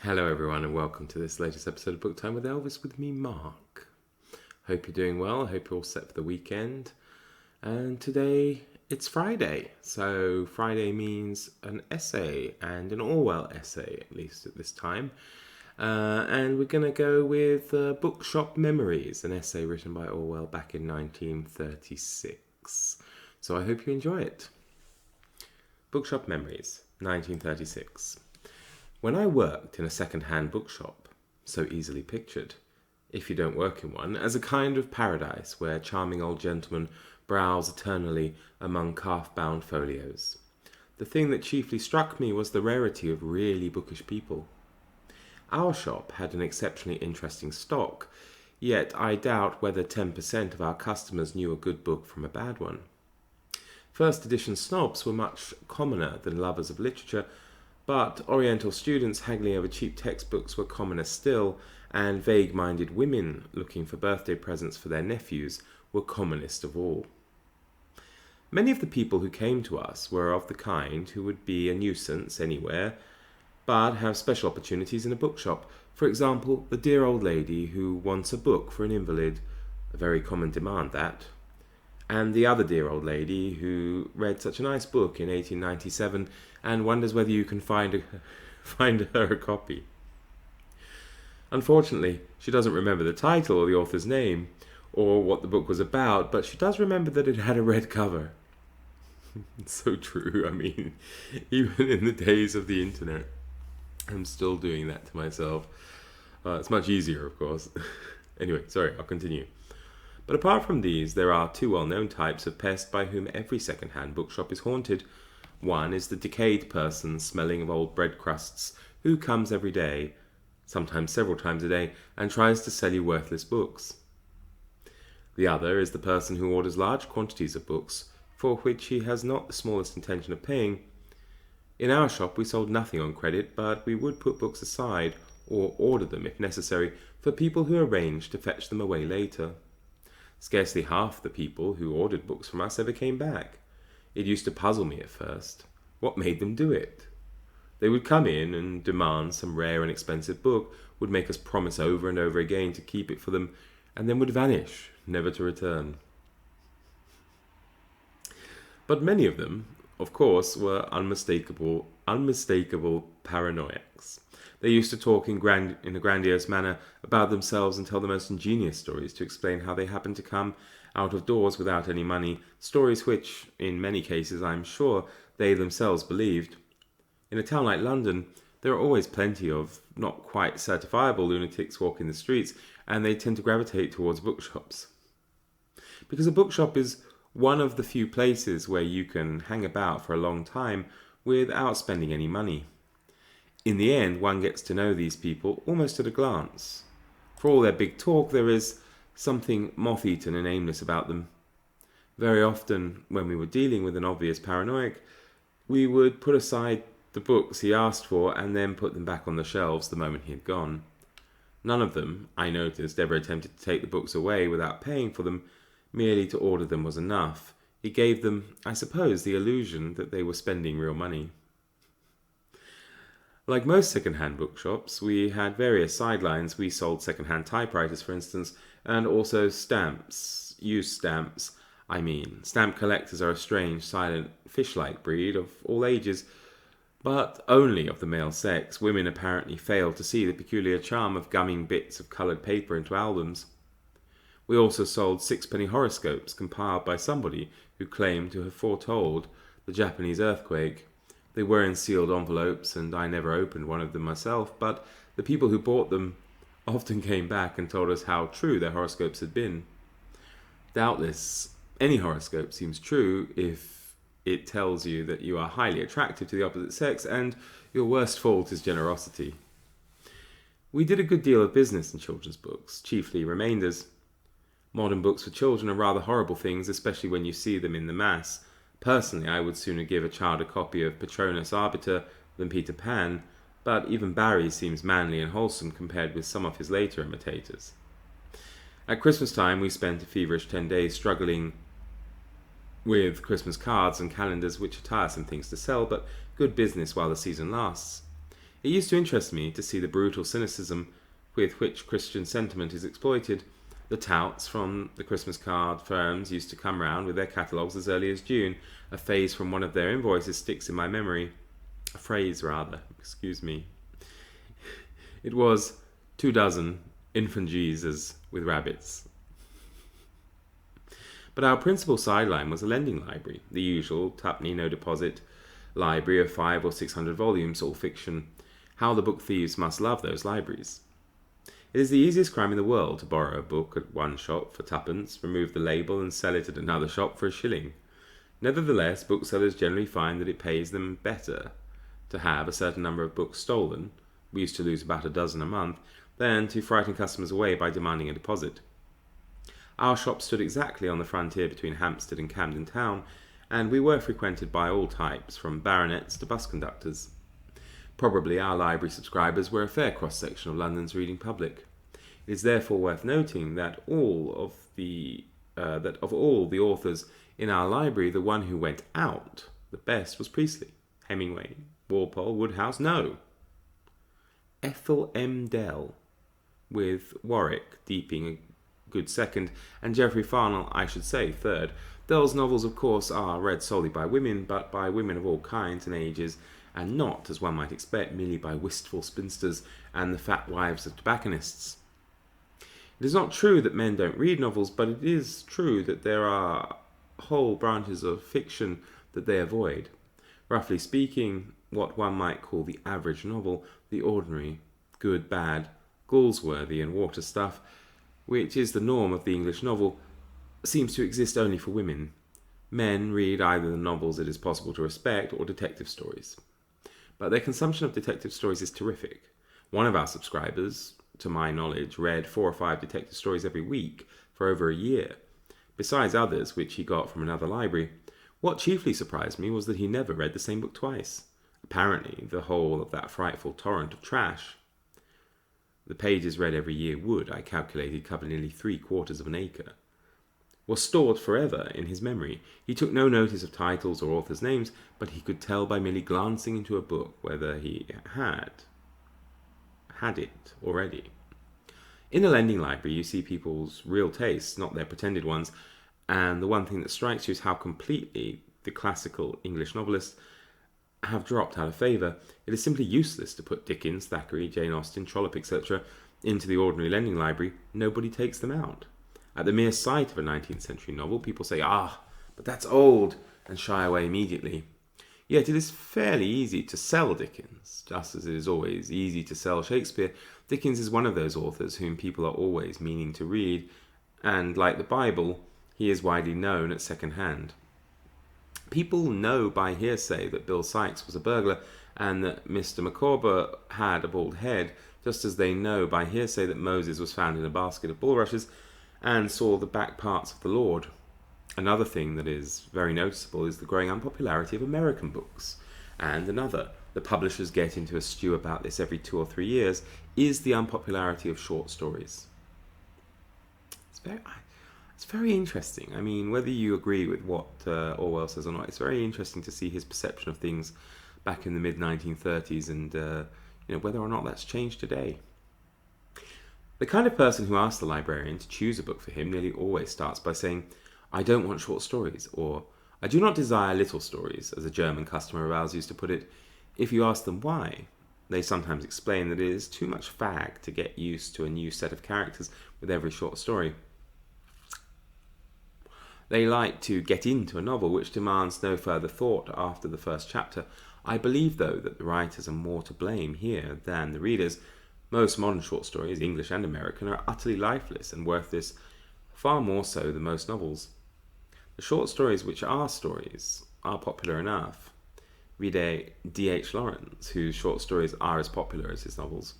Hello everyone and welcome to this latest episode of Book Time with Elvis with me, Mark. Hope you're doing well, hope you're all set for the weekend. And today it's Friday, so Friday means an essay and an Orwell essay, at least at this time. And we're going to go with Bookshop Memories, an essay written by Orwell back in 1936. So I hope you enjoy it. Bookshop Memories, 1936. When I worked in a second-hand bookshop, so easily pictured, if you don't work in one, as a kind of paradise where charming old gentlemen browse eternally among calf-bound folios, the thing that chiefly struck me was the rarity of really bookish people. Our shop had an exceptionally interesting stock, yet I doubt whether 10% of our customers knew a good book from a bad one. First edition snobs were much commoner than lovers of literature, but Oriental students haggling over cheap textbooks were commoner still, and vague-minded women looking for birthday presents for their nephews were commonest of all. Many of the people who came to us were of the kind who would be a nuisance anywhere, but have special opportunities in a bookshop. For example, the dear old lady who wants a book for an invalid, a very common demand that, and the other dear old lady who read such a nice book in 1897 and wonders whether you can find her a copy. Unfortunately, she doesn't remember the title or the author's name or what the book was about, but she does remember that it had a red cover. It's so true. I mean, even in the days of the internet, I'm still doing that to myself. It's much easier, of course. Anyway, sorry, I'll continue. But apart from these, there are two well-known types of pest by whom every second-hand bookshop is haunted. One is the decayed person smelling of old bread crusts, who comes every day, sometimes several times a day, and tries to sell you worthless books. The other is the person who orders large quantities of books, for which he has not the smallest intention of paying. In our shop we sold nothing on credit, but we would put books aside, or order them if necessary, for people who arranged to fetch them away later. Scarcely half the people who ordered books from us ever came back. It used to puzzle me at first. What made them do it? They would come in and demand some rare and expensive book, would make us promise over and over again to keep it for them, and then would vanish, never to return. But many of them, of course, were unmistakable paranoics. They used to talk in a grandiose manner about themselves and tell the most ingenious stories to explain how they happened to come out of doors without any money, stories which, in many cases, I am sure, they themselves believed. In a town like London, there are always plenty of not quite certifiable lunatics walking the streets, and they tend to gravitate towards bookshops. Because a bookshop is one of the few places where you can hang about for a long time without spending any money. In the end, one gets to know these people almost at a glance. For all their big talk, there is something moth-eaten and aimless about them. Very often, when we were dealing with an obvious paranoic, we would put aside the books he asked for and then put them back on the shelves the moment he had gone. None of them, I noticed, ever attempted to take the books away without paying for them. Merely to order them was enough. It gave them, I suppose, the illusion that they were spending real money. Like most second-hand bookshops, we had various sidelines. We sold second-hand typewriters, for instance, and also stamps. Used stamps, I mean. Stamp collectors are a strange, silent, fish-like breed of all ages, but only of the male sex. Women apparently fail to see the peculiar charm of gumming bits of coloured paper into albums. We also sold sixpenny horoscopes compiled by somebody who claimed to have foretold the Japanese earthquake. They were in sealed envelopes, and I never opened one of them myself, but the people who bought them often came back and told us how true their horoscopes had been. Doubtless, any horoscope seems true if it tells you that you are highly attractive to the opposite sex, and your worst fault is generosity. We did a good deal of business in children's books, chiefly remainders. Modern books for children are rather horrible things, especially when you see them in the mass. Personally, I would sooner give a child a copy of Patronus Arbiter than Peter Pan, but even Barry seems manly and wholesome compared with some of his later imitators. At Christmas time, we spent a feverish 10 days struggling with Christmas cards and calendars, which are tiresome things to sell, but good business while the season lasts. It used to interest me to see the brutal cynicism with which Christian sentiment is exploited. The touts from the Christmas card firms used to come round with their catalogues as early as June. A phase from one of their invoices sticks in my memory. A phrase, rather. Excuse me. It was 24 infant Jesus with rabbits. But our principal sideline was a lending library, the usual tuppenny no deposit library of 500 or 600 volumes, all fiction. How the book thieves must love those libraries. It is the easiest crime in the world to borrow a book at one shop for twopence, remove the label and sell it at another shop for a shilling. Nevertheless, booksellers generally find that it pays them better to have a certain number of books stolen, we used to lose about a dozen a month, than to frighten customers away by demanding a deposit. Our shop stood exactly on the frontier between Hampstead and Camden Town, and we were frequented by all types, from baronets to bus conductors. Probably our library subscribers were a fair cross-section of London's reading public. It is therefore worth noting that of all the authors in our library, the one who went out the best was Priestley, Hemingway, Walpole, Woodhouse, no, Ethel M. Dell, with Warwick Deeping a good second, and Geoffrey Farnell, I should say, third. Dell's novels, of course, are read solely by women, but by women of all kinds and ages, and not, as one might expect, merely by wistful spinsters and the fat wives of tobacconists. It is not true that men don't read novels, but it is true that there are whole branches of fiction that they avoid. Roughly speaking, what one might call the average novel, the ordinary, good, bad, Galsworthy and water stuff, which is the norm of the English novel, seems to exist only for women. Men read either the novels it is possible to respect or detective stories. But their consumption of detective stories is terrific. One of our subscribers, to my knowledge, read 4 or 5 detective stories every week for over a year, besides others which he got from another library. What chiefly surprised me was that he never read the same book twice. Apparently, the whole of that frightful torrent of trash, the pages read every year would, I calculated, cover nearly 3/4 of an acre, was stored forever in his memory. He took no notice of titles or authors' names, but he could tell by merely glancing into a book whether he had it already. In a lending library, you see people's real tastes, not their pretended ones, and the one thing that strikes you is how completely the classical English novelists have dropped out of favour. It is simply useless to put Dickens, Thackeray, Jane Austen, Trollope, etc. into the ordinary lending library. Nobody takes them out. At the mere sight of a 19th century novel, people say, but that's old, and shy away immediately. Yet it is fairly easy to sell Dickens, just as it is always easy to sell Shakespeare. Dickens is one of those authors whom people are always meaning to read, and like the Bible, he is widely known at second hand. People know by hearsay that Bill Sikes was a burglar and that Mr. Micawber had a bald head, just as they know by hearsay that Moses was found in a basket of bulrushes and saw the back parts of the Lord. Another thing that is very noticeable is the growing unpopularity of American books. And another, the publishers get into a stew about this every 2 or 3 years, is the unpopularity of short stories. It's very interesting. I mean, whether you agree with what Orwell says or not, it's very interesting to see his perception of things back in the mid-1930s and whether or not that's changed today. The kind of person who asks the librarian to choose a book for him nearly always starts by saying, "I don't want short stories," or "I do not desire little stories," as a German customer of ours used to put it. If you ask them why, they sometimes explain that it is too much fag to get used to a new set of characters with every short story. They like to get into a novel which demands no further thought after the first chapter. I believe, though, that the writers are more to blame here than the readers. Most modern short stories, English and American, are utterly lifeless and worthless, far more so than most novels. The short stories which are stories are popular enough. Read D.H. Lawrence, whose short stories are as popular as his novels.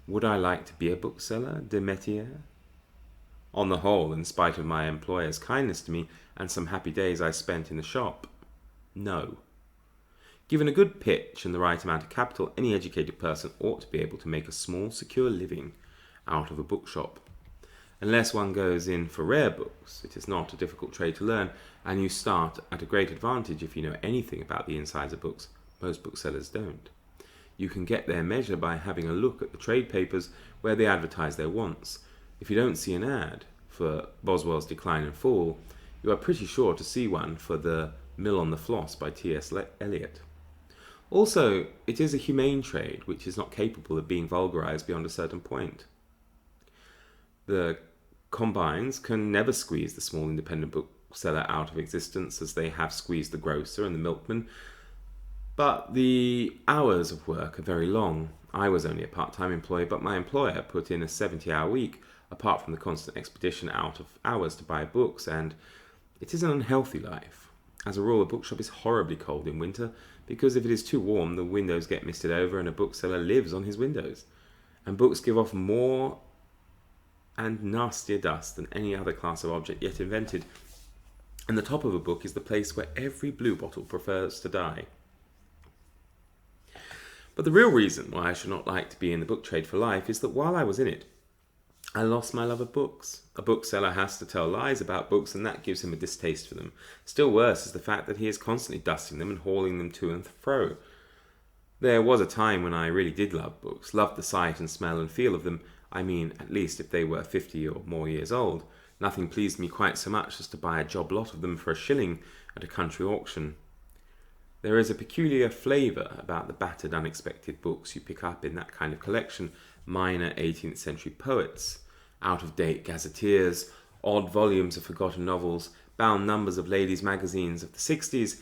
Would I like to be a bookseller, de métier? On the whole, in spite of my employer's kindness to me and some happy days I spent in the shop, no. Given a good pitch and the right amount of capital, any educated person ought to be able to make a small, secure living out of a bookshop. Unless one goes in for rare books, it is not a difficult trade to learn, and you start at a great advantage if you know anything about the insides of books. Most booksellers don't. You can get their measure by having a look at the trade papers where they advertise their wants. If you don't see an ad for Boswell's Decline and Fall, you are pretty sure to see one for The Mill on the Floss by T.S. Eliot. Also, it is a humane trade which is not capable of being vulgarized beyond a certain point. The combines can never squeeze the small independent bookseller out of existence as they have squeezed the grocer and the milkman, but the hours of work are very long. I was only a part-time employee, but my employer put in a 70-hour week, apart from the constant expedition out of hours to buy books, and it is an unhealthy life. As a rule, a bookshop is horribly cold in winter, because if it is too warm, the windows get misted over and a bookseller lives on his windows. And books give off more and nastier dust than any other class of object yet invented. And the top of a book is the place where every bluebottle prefers to die. But the real reason why I should not like to be in the book trade for life is that while I was in it, I lost my love of books. A bookseller has to tell lies about books, and that gives him a distaste for them. Still worse is the fact that he is constantly dusting them and hauling them to and fro. There was a time when I really did love books, loved the sight and smell and feel of them. I mean, at least if they were 50 or more years old. Nothing pleased me quite so much as to buy a job lot of them for $1 at a country auction. There is a peculiar flavour about the battered, unexpected books you pick up in that kind of collection, minor 18th century poets, out-of-date gazetteers, odd volumes of forgotten novels, bound numbers of ladies' magazines of the 60s,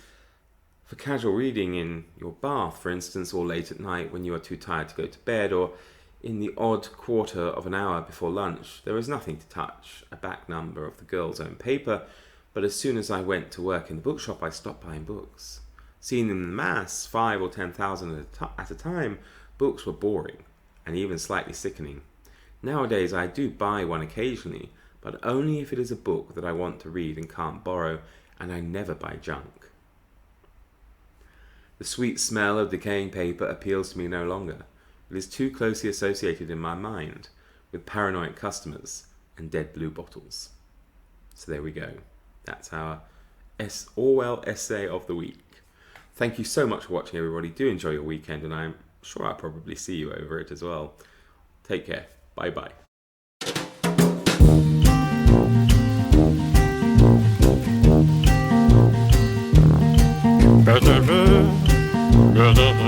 for casual reading in your bath, for instance, or late at night when you are too tired to go to bed, or in the odd quarter of an hour before lunch. There is nothing to touch, a back number of the girl's own paper, but as soon as I went to work in the bookshop, I stopped buying books. Seen in mass, 5 or 10,000 at a time, books were boring, and even slightly sickening. Nowadays I do buy one occasionally, but only if it is a book that I want to read and can't borrow, and I never buy junk. The sweet smell of decaying paper appeals to me no longer. It is too closely associated in my mind with paranoid customers and dead blue bottles. So there we go. That's our Orwell essay of the week. Thank you so much for watching, everybody. Do enjoy your weekend, and I'm sure I'll probably see you over it as well. Take care. Bye-bye.